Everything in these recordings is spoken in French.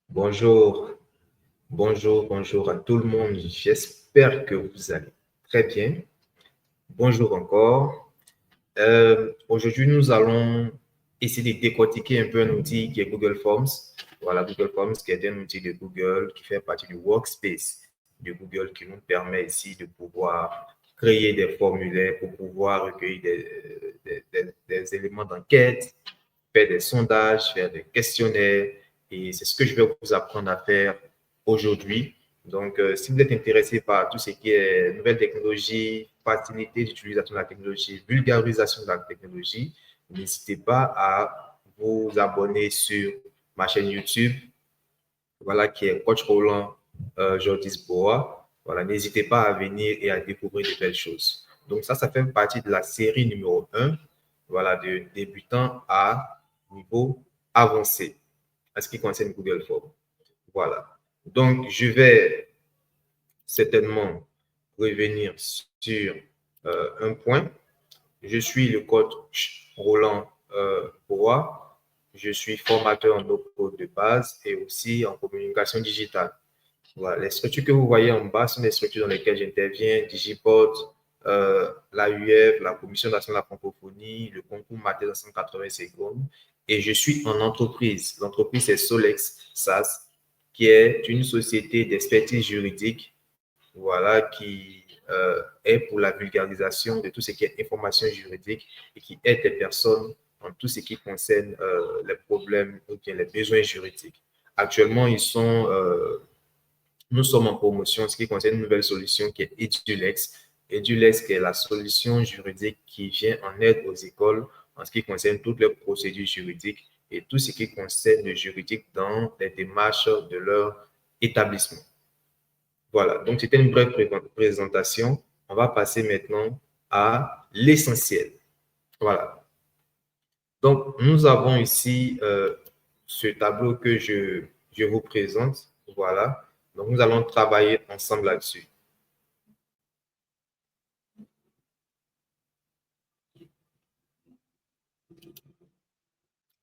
Bonjour, bonjour à tout le monde. J'espère que vous allez très bien. Bonjour encore. Aujourd'hui, nous allons essayer de décortiquer un peu un outil qui est Google Forms. Voilà, Google Forms qui est un outil de Google qui fait partie du Workspace de Google qui nous permet ici de pouvoir créer des formulaires pour pouvoir recueillir des éléments d'enquête, faire des sondages, faire des questionnaires. Et c'est ce que je vais vous apprendre à faire aujourd'hui. Donc, si vous êtes intéressé par tout ce qui est nouvelles technologies, facilité d'utilisation de la technologie, vulgarisation de la technologie, n'hésitez pas à vous abonner sur ma chaîne YouTube, voilà, qui est Coach Roland Jordis Boa. Voilà, n'hésitez pas à venir et à découvrir de belles choses. Donc, ça fait partie de la série numéro 1, voilà, de débutant à niveau avancé, en ce qui concerne Google Forms. Voilà. Donc, je vais certainement revenir sur un point. Je suis le coach Roland Bois. Je suis formateur en no-code de base et aussi en communication digitale. Voilà. Les structures que vous voyez en bas sont les structures dans lesquelles j'interviens, Digipod, l'AUF, la Commission nationale de la francophonie, le concours Maths 180 secondes. Et je suis en entreprise. L'entreprise, c'est Solex SAS, qui est une société d'expertise juridique, voilà, qui est pour la vulgarisation de tout ce qui est information juridique et qui aide les personnes en tout ce qui concerne les problèmes ou bien les besoins juridiques. Actuellement, nous sommes en promotion en ce qui concerne une nouvelle solution qui est Edulex. Edulex, qui est la solution juridique qui vient en aide aux écoles en ce qui concerne toutes les procédures juridiques et tout ce qui concerne le juridique dans les démarches de leur établissement. Voilà, donc c'était une brève présentation. On va passer maintenant à l'essentiel. Voilà. Donc, nous avons ici ce tableau que je vous présente. Voilà. Donc, nous allons travailler ensemble là-dessus.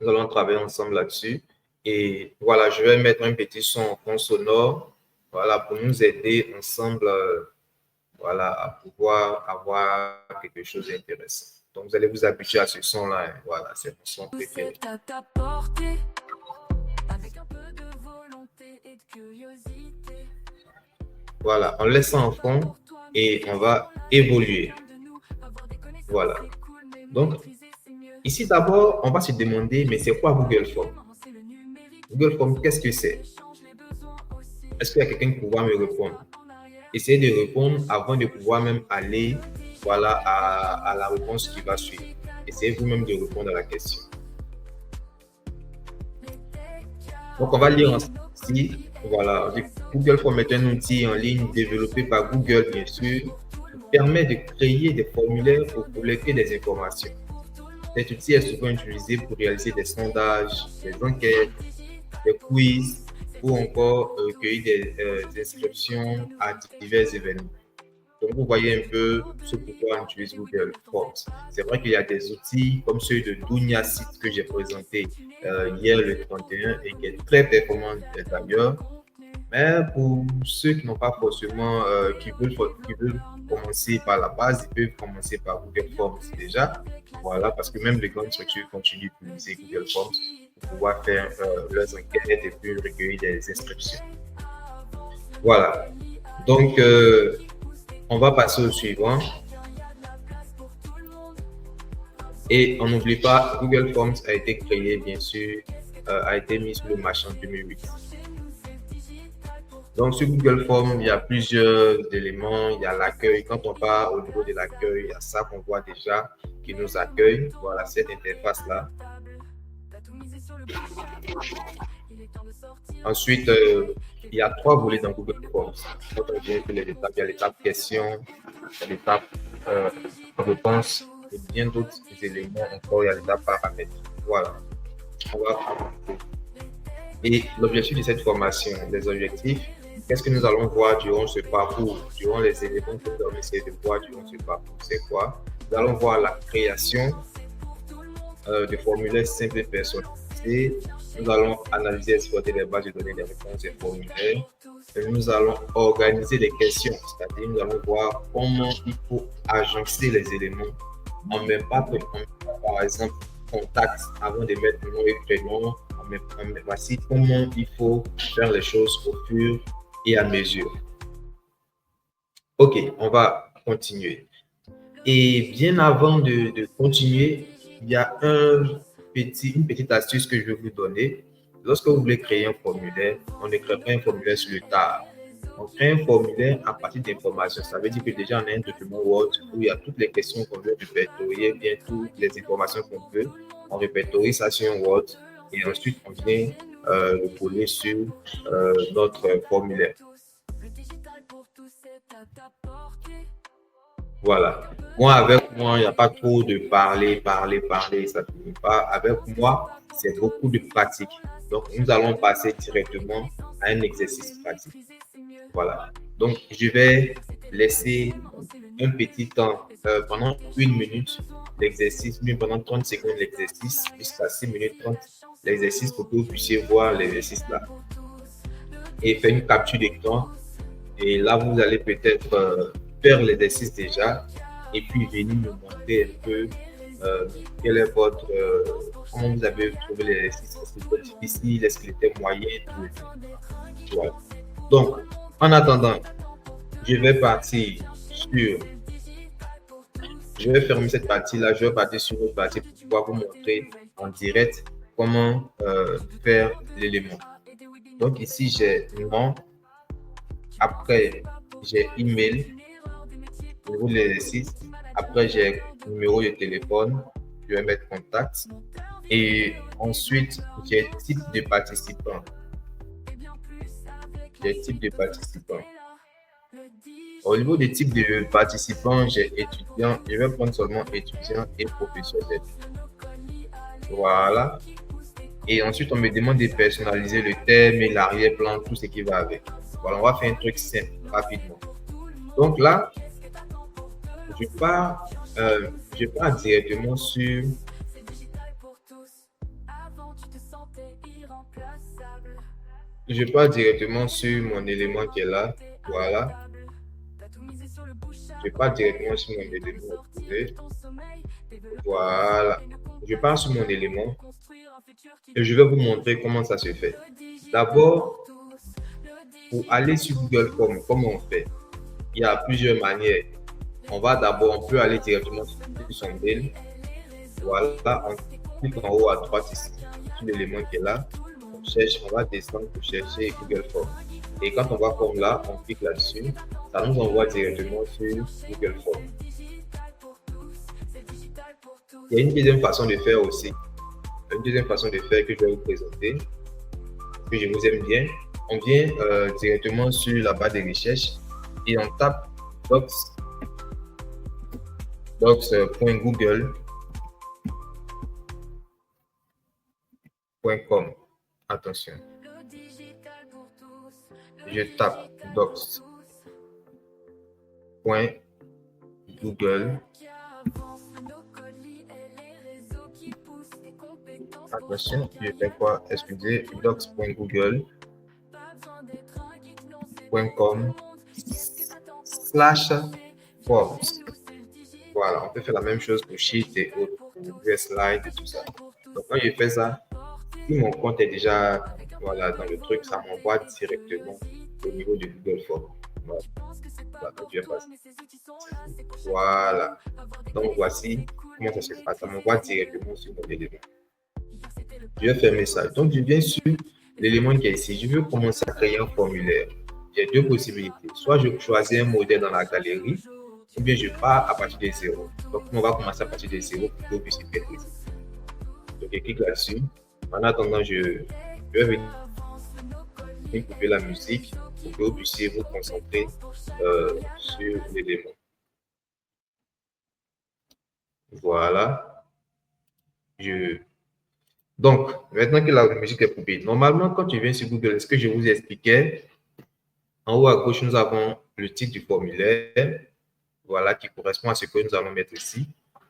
Nous allons travailler ensemble là-dessus. Et voilà, je vais mettre un petit son en fond sonore, voilà, pour nous aider ensemble, voilà, à pouvoir avoir quelque chose d'intéressant. Donc, vous allez vous habituer à ce son-là. Hein. Voilà, c'est mon son préféré. Voilà, on laisse ça en fond et on va évoluer. Voilà. Donc, ici d'abord, on va se demander, mais c'est quoi Google Forms? Google Forms, qu'est-ce que c'est? Est-ce qu'il y a quelqu'un qui pourra me répondre? Essayez de répondre avant de pouvoir même aller, voilà, à la réponse qui va suivre. Essayez vous-même de répondre à la question. Donc, on va lire ici. Voilà, Google Forms est un outil en ligne développé par Google, bien sûr, qui permet de créer des formulaires pour collecter des informations. Cet outil est souvent utilisé pour réaliser des sondages, des enquêtes, des quiz ou encore recueillir des inscriptions à divers événements. Donc, vous voyez un peu ce pourquoi on utilise Google Forms. C'est vrai qu'il y a des outils comme ceux de DuniaSite que j'ai présenté hier le 31 et qui est très performant d'ailleurs. Mais pour ceux qui n'ont pas forcément, qui veulent commencer par la base, ils peuvent commencer par Google Forms déjà. Voilà, parce que même les grandes structures continuent d'utiliser Google Forms pour pouvoir faire leurs enquêtes et puis recueillir des inscriptions. Voilà. Donc, on va passer au suivant. Et on n'oublie pas, Google Forms a été créé, bien sûr, a été mis sur le marché en 2008. Donc, sur Google Forms, il y a plusieurs éléments. Il y a l'accueil. Quand on part au niveau de l'accueil, il y a ça qu'on voit déjà qui nous accueille. Voilà, cette interface-là. Ensuite, il y a 3 volets dans Google Forms. Quand on vient sur les étapes, il y a l'étape question, il y a l'étape réponse et bien d'autres éléments encore. Il y a l'étape paramètres. Voilà. On va avancer. Et l'objectif de cette formation, les objectifs, qu'est-ce que nous allons voir durant ce parcours, durant les éléments que nous allons essayer de voir durant ce parcours? C'est quoi? Nous allons voir la création de formulaires simples et personnalisés. analyser. Nous allons analyser et exploiter les bases de données, les réponses et formulaires. Et nous allons organiser les questions, c'est-à-dire nous allons voir comment il faut agencer les éléments. On ne met pas, par exemple, contact avant de mettre nom et prénom. Voici comment il faut faire les choses au fur et à mesure. Ok, on va continuer. Et bien avant de continuer, il y a une petite astuce que je vais vous donner. Lorsque vous voulez créer un formulaire, on ne crée pas un formulaire sur le tard. On crée un formulaire à partir d'informations. Ça veut dire que déjà on a un document Word où il y a toutes les questions qu'on veut répertorier, bien toutes les informations qu'on veut. On répertorie ça sur un Word et ensuite on vient le coller sur notre formulaire. Voilà. Avec moi, il n'y a pas trop de parler, ça ne finit pas. Avec moi, c'est beaucoup de pratique. Donc, nous allons passer directement à un exercice pratique. Voilà. Donc, je vais laisser un petit temps, pendant 1 minute, l'exercice, puis pendant 30 secondes l'exercice, jusqu'à 6 minutes 30 l'exercice pour que vous puissiez voir l'exercice là. Et faire une capture d'écran. Et là, vous allez peut-être faire l'exercice déjà et puis venir me montrer un peu quel est votre, comment vous avez trouvé l'exercice, est-ce que c'était difficile, est-ce qu'il était moyen, tout. Voilà. Donc, en attendant, je vais partir sur, je vais fermer cette partie-là, je vais partir sur une autre partie pour pouvoir vous montrer en direct comment faire l'élément. Donc ici, j'ai nom, après j'ai email, au niveau de l'exercice. Après, j'ai numéro de téléphone. Je vais mettre contact. Et ensuite, j'ai type de participant. J'ai type de participant. Au niveau des types de participants, j'ai étudiant. Je vais prendre seulement étudiant et professionnel. Voilà. Et ensuite, on me demande de personnaliser le thème et l'arrière-plan, tout ce qui va avec. Voilà, on va faire un truc simple, rapidement. Donc là, je pars directement sur mon élément qui est là. Voilà. Je pars directement sur mon élément. Voilà. Je pars sur mon élément et je vais vous montrer comment ça se fait. D'abord, pour aller sur Google Forms, comment on fait? Il y a plusieurs manières. On peut aller directement sur son mail. Voilà, on clique en haut à droite ici, sur l'élément qui est là. On va descendre pour chercher Google Forms. Et quand on va comme là, on clique là-dessus. Ça nous envoie directement sur Google Forms. Il y a une deuxième façon de faire aussi. Une deuxième façon de faire que je vais vous présenter, que je vous aime bien. On vient directement sur la barre de recherche et on tape docs.google.com. Attention. Je tape docs.google. Attention, je fais quoi? Excusez, docs.google.com/forms. Voilà, on peut faire la même chose pour Sheet et autres, pour Slide et tout ça. Donc, quand je fais ça, si mon compte est déjà dans le truc, ça m'envoie directement au niveau de Google Forms. Voilà. Donc, voici comment ça se passe. Ça m'envoie directement sur mon élément. Je vais fermer ça. Donc, je viens sur l'élément qui est ici. Je veux commencer à créer un formulaire. J'ai deux possibilités. Soit je choisis un modèle dans la galerie, ou bien je pars à partir de zéro. Donc, on va commencer à partir de zéro pour que vous puissiez faire plaisir. Donc, je clique là-dessus. En attendant, je vais venir couper la musique pour que vous puissiez vous concentrer sur l'élément. Voilà. Donc, maintenant que la musique est coupée, normalement, quand tu viens sur Google, ce que je vous expliquais, en haut à gauche, nous avons le titre du formulaire, voilà, qui correspond à ce que nous allons mettre ici.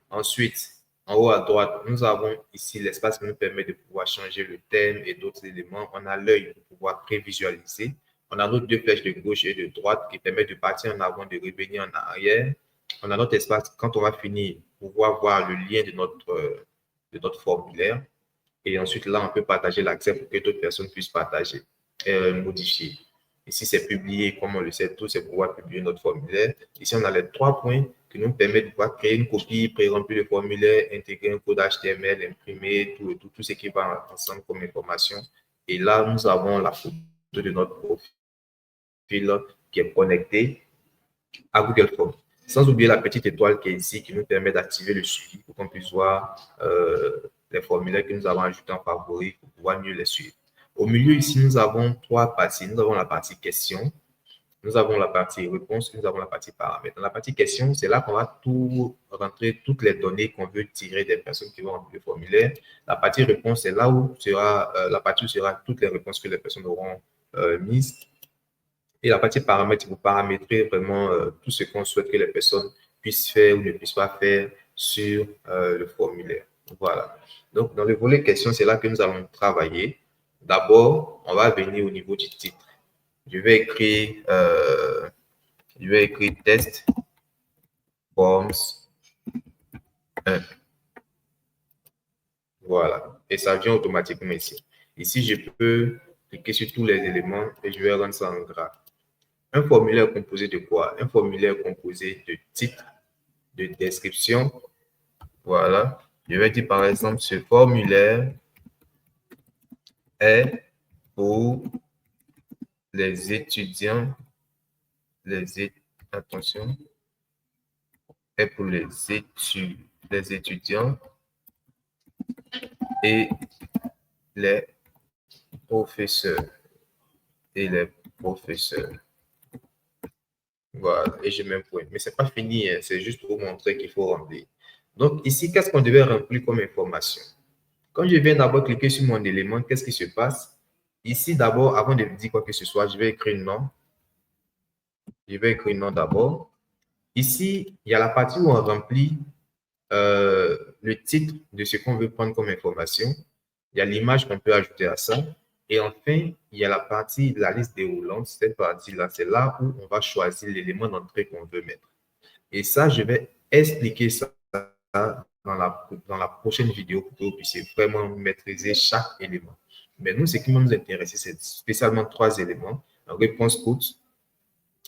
Ensuite, En haut à droite, nous avons ici l'espace qui nous permet de pouvoir changer le thème et d'autres éléments. On a l'œil pour pouvoir prévisualiser. On a nos deux flèches de gauche et de droite qui permettent de partir en avant, de revenir en arrière. On a notre espace, quand on va finir, pour pouvoir voir le lien de notre formulaire. Et ensuite, là, on peut partager l'accès pour que d'autres personnes puissent partager, modifier. Ici, c'est publier, comme on le sait tous, c'est pouvoir publier notre formulaire. Ici, on a les 3 points qui nous permettent de pouvoir créer une copie, pré-remplir le formulaire, intégrer un code HTML, imprimer, tout ce qui va ensemble comme information. Et là, nous avons la photo de notre profil qui est connecté à Google Forms. Sans oublier la petite étoile qui est ici, qui nous permet d'activer le suivi pour qu'on puisse voir les formulaires que nous avons ajoutés en favori pour pouvoir mieux les suivre. Au milieu, ici, nous avons 3 parties. Nous avons la partie questions, nous avons la partie réponse, nous avons la partie paramètres. Dans la partie questions, c'est là qu'on va tout rentrer, toutes les données qu'on veut tirer des personnes qui vont remplir le formulaire. La partie réponse, c'est là où sera, la partie où sera toutes les réponses que les personnes auront mises. Et la partie paramètres, vous paramétrez vraiment tout ce qu'on souhaite que les personnes puissent faire ou ne puissent pas faire sur le formulaire. Voilà. Donc, dans le volet questions, c'est là que nous allons travailler. D'abord, on va venir au niveau du titre. Je vais écrire test forms 1. Voilà. Et ça vient automatiquement ici. Ici, je peux cliquer sur tous les éléments et je vais rendre ça en gras. Un formulaire composé de quoi? Un formulaire composé de titre, de description. Voilà. Je vais dire par exemple, ce formulaire est pour les étudiants, attention, est pour les étudiants et les professeurs. Voilà, et je mets un point. Mais ce n'est pas fini, hein, c'est juste pour vous montrer qu'il faut remplir. Donc ici, qu'est-ce qu'on devait remplir comme information? Quand je viens d'abord cliquer sur mon élément, qu'est-ce qui se passe? Ici, d'abord, avant de dire quoi que ce soit, je vais écrire nom. Je vais écrire nom d'abord. Ici, il y a la partie où on remplit le titre de ce qu'on veut prendre comme information. Il y a l'image qu'on peut ajouter à ça. Et enfin, il y a la partie, la liste déroulante. Cette partie-là, c'est là où on va choisir l'élément d'entrée qu'on veut mettre. Et ça, je vais expliquer ça dans la prochaine vidéo pour que vous puissiez vraiment maîtriser chaque élément. Mais nous, ce qui va nous intéresser, c'est spécialement 3 éléments. Réponse courte,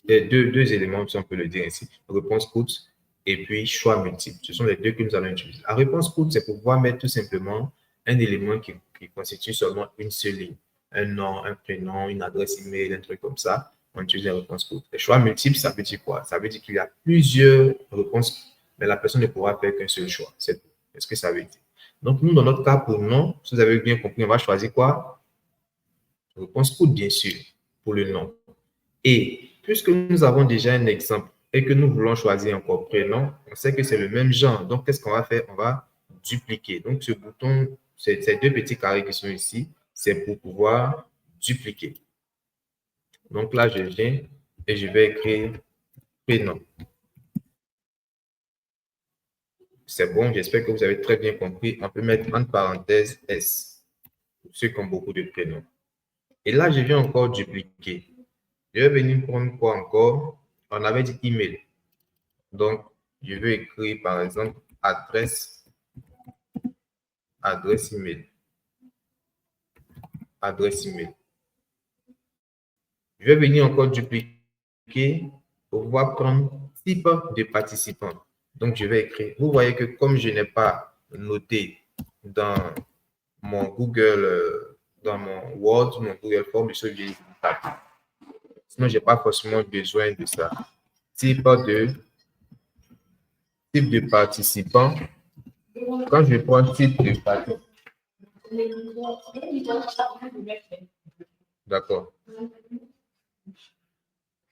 deux éléments, si on peut le dire ainsi. Réponse courte et puis choix multiple. Ce sont les deux que nous allons utiliser. La réponse courte, c'est pour pouvoir mettre tout simplement un élément qui constitue seulement une seule ligne. Un nom, un prénom, une adresse email, un truc comme ça. On utilise la réponse courte. Les choix multiples, ça veut dire quoi? Ça veut dire qu'il y a plusieurs réponses, mais la personne ne pourra faire qu'un seul choix. C'est tout. Est-ce que ça veut dire? Donc, nous, dans notre cas, pour nom, si vous avez bien compris, on va choisir quoi? Réponse courte, bien sûr, pour le nom. Et puisque nous avons déjà un exemple et que nous voulons choisir encore prénom, on sait que c'est le même genre. Donc, qu'est-ce qu'on va faire? On va dupliquer. Donc, ce bouton, ces 2 petits carrés qui sont ici, c'est pour pouvoir dupliquer. Donc là, je viens et je vais écrire prénom. C'est bon, j'espère que vous avez très bien compris. On peut mettre entre parenthèses S, pour ceux qui ont beaucoup de prénoms. Et là, je viens encore dupliquer. Je vais venir prendre quoi encore? On avait dit email. Donc, je vais écrire par exemple adresse email. Adresse email. Je vais venir encore dupliquer pour pouvoir prendre type de participant. Donc, je vais écrire. Vous voyez que comme je n'ai pas noté dans mon Google, dans mon Word, mon Google Form, je suis obligé de taper. Sinon, je n'ai pas forcément besoin de ça. Type de participant. Quand je prends type de participant, d'accord.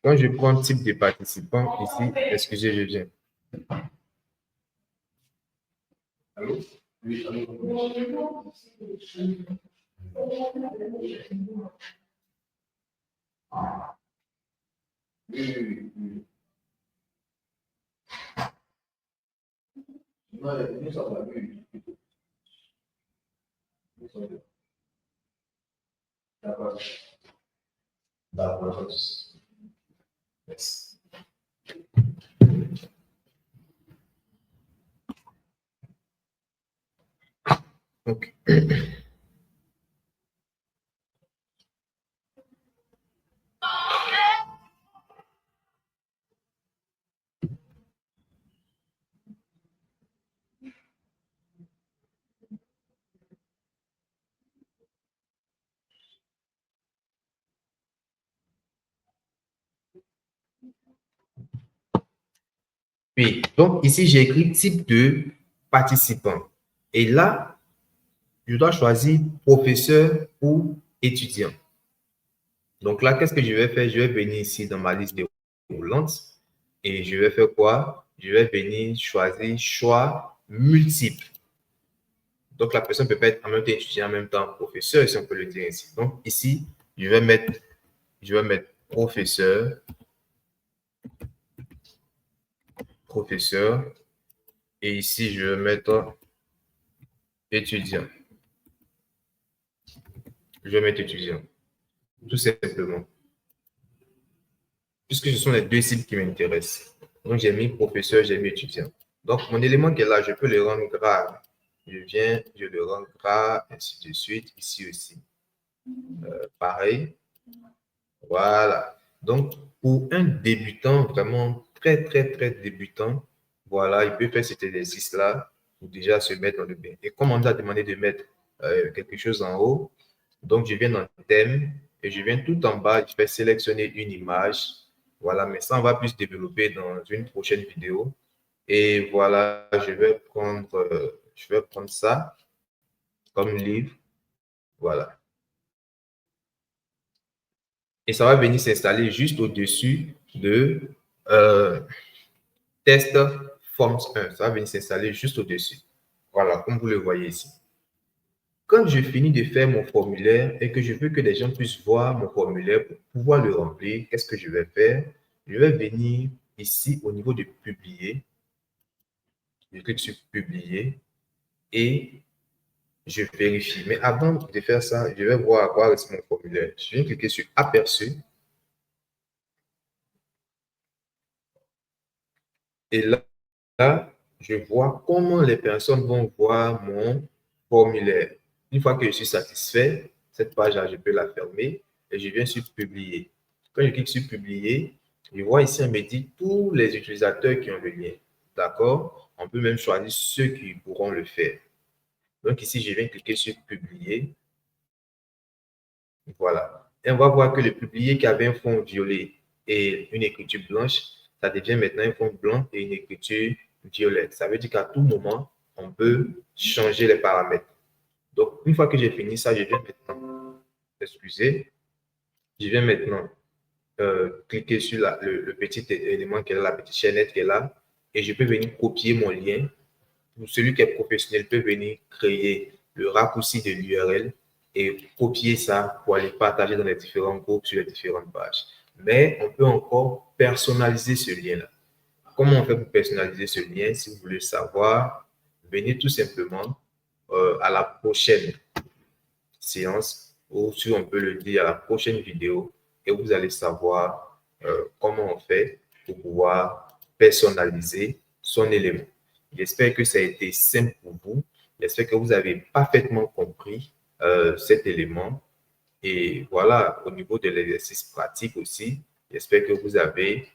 Quand je prends type de participant ici, excusez, je viens. Allô? Oui, allô? Oui. D'accord. Merci. Ok. Oui, donc ici, j'ai écrit type de participant. Et là, je dois choisir professeur ou étudiant. Donc là, qu'est-ce que je vais faire? Je vais venir ici dans ma liste déroulante et je vais faire quoi? Je vais venir choisir choix multiple. Donc la personne peut pas être en même temps étudiant, en même temps professeur, si on peut le dire ainsi. Donc ici, je vais mettre professeur, professeur, et ici, je vais mettre étudiant. Je vais mettre étudiant, tout simplement. Puisque ce sont les deux cibles qui m'intéressent. Donc, j'ai mis professeur, j'ai mis étudiant. Donc, mon élément qui est là, je peux le rendre gras. Je viens, je le rends gras, ainsi de suite, ici aussi. Pareil. Voilà. Donc, pour un débutant, vraiment très, très, très débutant, voilà, il peut faire cet exercice-là pour déjà se mettre dans le bain. Et comme on nous a demandé de mettre quelque chose en haut, donc je viens dans le thème et je viens tout en bas, je vais sélectionner une image. Voilà, mais ça, on va plus développer dans une prochaine vidéo. Et voilà, je vais prendre ça comme livre. Voilà. Et ça va venir s'installer juste au-dessus de euh, test Forms 1. Ça va venir s'installer juste au-dessus. Voilà, comme vous le voyez ici. Quand je finis de faire mon formulaire et que je veux que les gens puissent voir mon formulaire pour pouvoir le remplir, qu'est-ce que je vais faire? Je vais venir ici au niveau de publier. Je clique sur publier et je vérifie. Mais avant de faire ça, je vais voir à quoi ressemble mon formulaire. Je viens cliquer sur aperçu. Et là, je vois comment les personnes vont voir mon formulaire. Une fois que je suis satisfait, cette page-là, je peux la fermer et je viens sur publier. Quand je clique sur publier, je vois ici, on me dit tous les utilisateurs qui ont le lien. D'accord? On peut même choisir ceux qui pourront le faire. Donc ici, je viens cliquer sur publier. Voilà. Et on va voir que le publié qui avait un fond violet et une écriture blanche, ça devient maintenant un fond blanc et une écriture violette. Ça veut dire qu'à tout moment, on peut changer les paramètres. Donc, une fois que j'ai fini ça, je viens maintenant, excusez, je viens maintenant cliquer sur le petit élément qui est là, la petite chaînette qui est là, et je peux venir copier mon lien. Celui qui est professionnel peut venir créer le raccourci de l'URL et copier ça pour aller partager dans les différents groupes sur les différentes pages. Mais on peut encore personnaliser ce lien-là. Comment on fait pour personnaliser ce lien? Si vous voulez savoir, venez tout simplement à la prochaine séance ou si on peut le dire à la prochaine vidéo et vous allez savoir comment on fait pour pouvoir personnaliser son élément. J'espère que ça a été simple pour vous. J'espère que vous avez parfaitement compris cet élément. Et voilà, au niveau de l'exercice pratique aussi, j'espère que vous avez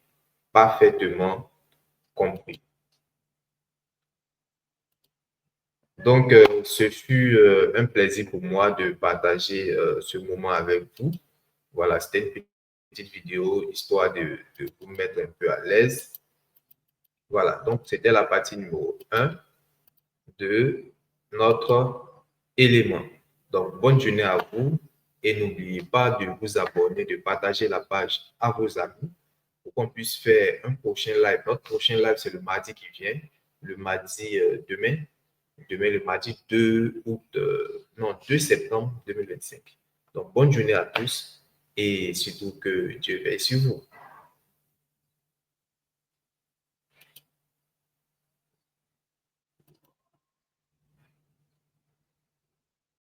parfaitement compris. Donc, ce fut un plaisir pour moi de partager ce moment avec vous. Voilà, c'était une petite vidéo histoire de vous mettre un peu à l'aise. Voilà, donc c'était la partie numéro 1 de notre élément. Donc, bonne journée à vous et n'oubliez pas de vous abonner, de partager la page à vos amis pour qu'on puisse faire un prochain live. Notre prochain live, c'est le mardi qui vient, le mardi demain. Demain, le mardi 2 août, non, 2 septembre 2025. Donc, bonne journée à tous et surtout que Dieu veille sur vous.